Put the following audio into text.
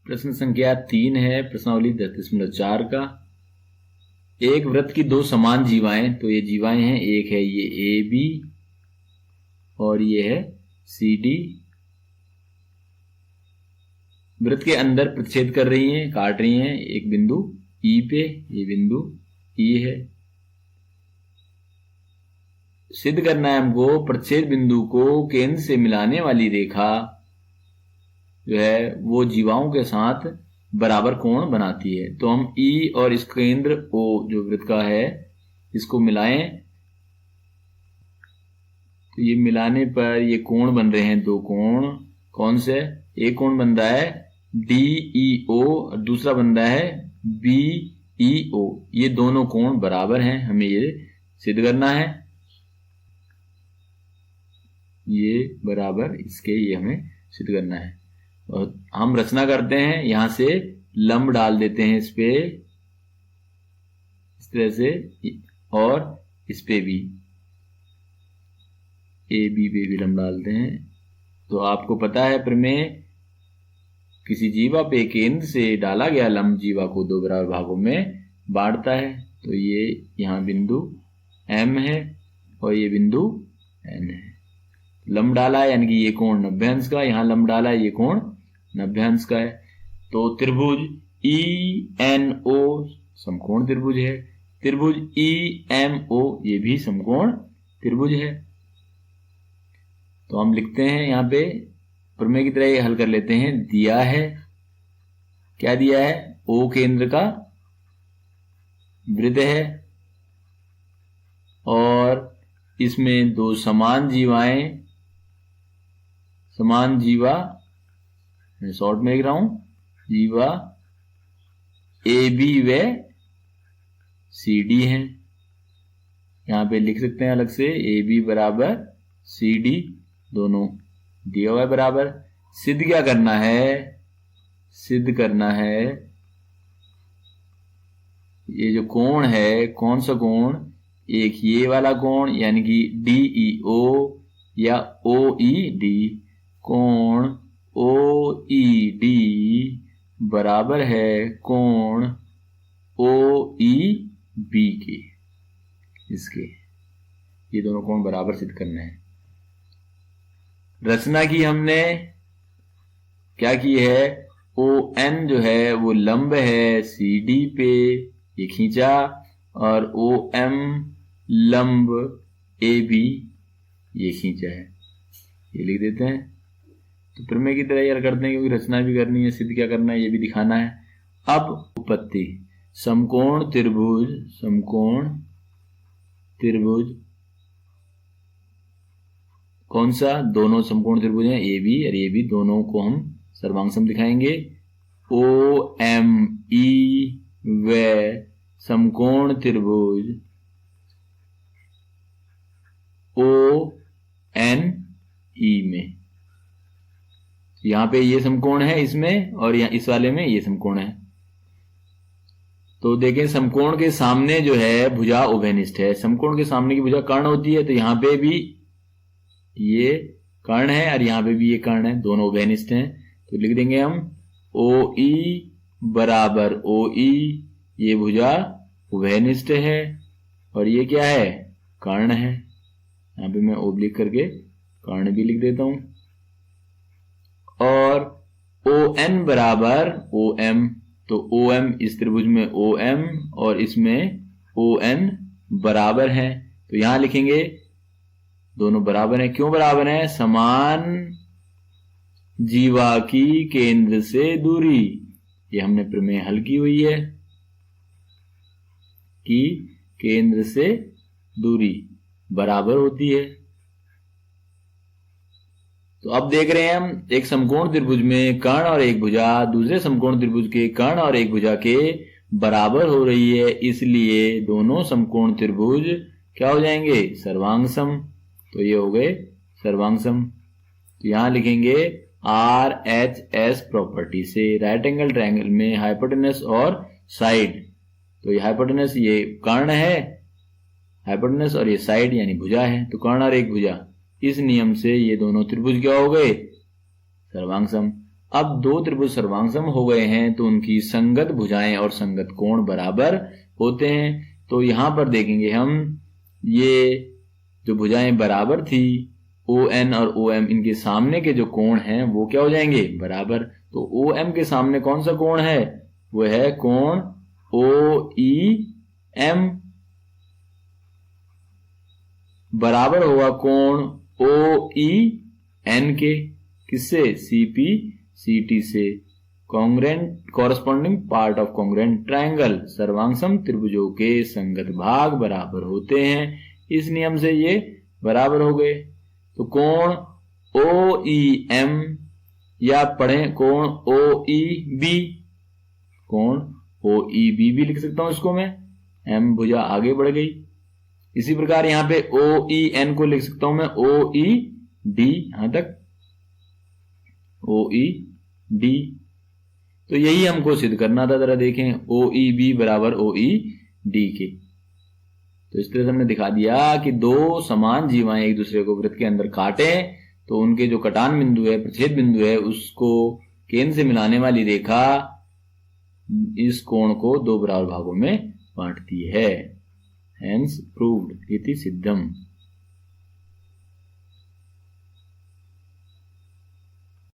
प्रश्न संख्या 3 है प्रश्नावली 10.4 का। एक वृत्त की दो समान जीवाएं, तो ये जीवाएं हैं, एक है ये ए बी और ये है सी डी। वृत्त के अंदर प्रतिच्छेद कर रही हैं, काट रही हैं एक बिंदु ई पे, ये बिंदु ई है। सिद्ध करना है हमको प्रतिच्छेद बिंदु को केंद्र से मिलाने वाली रेखा जो है वो जीवाओं के साथ बराबर कोण बनाती है। तो हम ई और इस केंद्र ओ जो वृत्त का है इसको मिलाएं, तो ये मिलाने पर ये कोण बन रहे हैं दो कोण। कौन से? एक कोण बन रहा है DEO और दूसरा बन रहा है BEO। ये दोनों कोण बराबर हैं, हमें ये सिद्ध करना है। ये बराबर इसके, ये हमें सिद्ध करना है। और हम रचना करते हैं, यहां से लंब डाल देते हैं इस पे इस तरह से, और इस पे भी ए बी पे भी लंब डालते हैं। तो आपको पता है प्रमेय, किसी जीवा पे केंद्र से डाला गया लंब जीवा को दो बराबर भागों में बांटता है। तो ये यहां बिंदु M है और ये बिंदु N है। लंब डाला है यानी कि ये कोण 90 अंश का, यहां लंब डाला है ये कोण 90 अंश का है। तो त्रिभुज ENO समकोण त्रिभुज है, त्रिभुज EMO ये भी समकोण त्रिभुज है। तो हम लिखते हैं यहां पे प्रमेय की तरह ये हल कर लेते हैं। दिया है, क्या दिया है? O केंद्र का वृत्त है और इसमें दो समान जीवाएं, समान जीवा, मैं शॉर्ट में लिख रहा हूं, जीवा AB व CD हैं। यहां पे लिख सकते हैं अलग से AB बराबर CD, दोनों दिया हुआ है बराबर। सिद्ध क्या करना है? सिद्ध करना है ये जो कोण है, कौन सा कोण? एक ये वाला कोण यानी कि DEO या OED, कोण OED बराबर है कोण OEB के। इसके ये दोनों कोण बराबर सिद्ध करने हैं। रचना की हमने क्या की है? ON जो है वो लंब है CD पे, ये खींचा, और OM लंब AB ये खींचा है, ये लिख देते हैं। तो प्रमेय की तरह यार करते हैं, क्योंकि रचना भी करनी है, सिद्ध क्या करना है ये भी दिखाना है। अब उत्पत्ति, समकोण त्रिभुज, समकोण त्रिभुज कौन सा? दोनों समकोण त्रिभुज हैं AB और AB, दोनों को हम सर्वांग दिखाएंगे। OME व समकोण त्रिभुज ONE में, यहां पे ये समकोण है इसमें और यहां इस वाले में ये समकोण है। तो देखें समकोण के सामने जो है भुजा उभयनिष्ठ है। समकोण के सामने की भुजा कर्ण होती है, तो यहां पे भी ये कर्ण है और यहां पे भी ये कर्ण है, दोनों उभयनिष्ठ हैं। तो लिख देंगे हम OE बराबर OE, ये भुजा उभयनिष्ठ है और ये क्या है? कर्ण है। यहां पे मैं ओब्लिक करके कर्ण भी लिख देता हूं। और ON बराबर OM, तो OM इस त्रिभुज में OM और इसमें ON बराबर है। तो यहां लिखेंगे दोनों बराबर हैं। क्यों बराबर हैं? समान जीवा की केंद्र से दूरी, ये हमने प्रमेय हल की हुई है कि केंद्र से दूरी बराबर होती है। तो अब देख रहे हैं हम एक समकोण त्रिभुज में कर्ण और एक भुजा दूसरे समकोण त्रिभुज के कर्ण और एक भुजा के बराबर हो रही है, इसलिए दोनों समकोण त्रिभुज क्या हो जाएंगे? सर्वांग सम। तो ये हो गए सर्वांग सम। तो यहां लिखेंगे RHS प्रॉपर्टी से, राइट एंगल ट्रायंगल में हाइपोटेनस और साइड, तो ये हाइपोटेनस ये कर्ण है, हाइपोटेनस और ये साइड यानी भुजा है। तो कर्ण और एक भुजा, इस नियम से ये दोनों त्रिभुज क्या हो गए? सर्वांग सम। अब दो त्रिभुज सर्वांगसम हो गए हैं तो उनकी संगत भुजाएं और संगत कोण बराबर होते हैं। तो यहां पर देखेंगे हम, ये जो भुजाएं बराबर थी ON और OM, इनके सामने के जो कोण हैं वो क्या हो जाएंगे, बराबर। तो OM के सामने कौन सा कोण है, वो है कोण OEM, बराबर होगा कोण OEN के, किससे, CPCT से। Congruent corresponding part of congruent triangle, सर्वांगसम त्रिभुजों के संगत भाग बराबर होते हैं। इस नियम से ये बराबर हो गए। तो कोण OEM या पढ़ें कोण OEB, कोण OEB भी लिख सकता हूं इसको मैं, M भुजा आगे बढ़ गई। इसी प्रकार यहां पे OEN को लिख सकता हूं मैं OED, यहां तक OED। तो यही हमको सिद्ध करना था। जरा देखें, OEB बराबर OED के। तो इस तरह से हमने दिखा दिया कि दो समान जीवाएं एक दूसरे को वृत्त के अंदर काटें तो उनके जो कटान बिंदु है, प्रच्छेद बिंदु है, उसको केंद्र से मिलाने वाली रेखा इस कोण को दो बराबर भागों में बांटती है। हेंस प्रूव्ड, इति सिद्धम।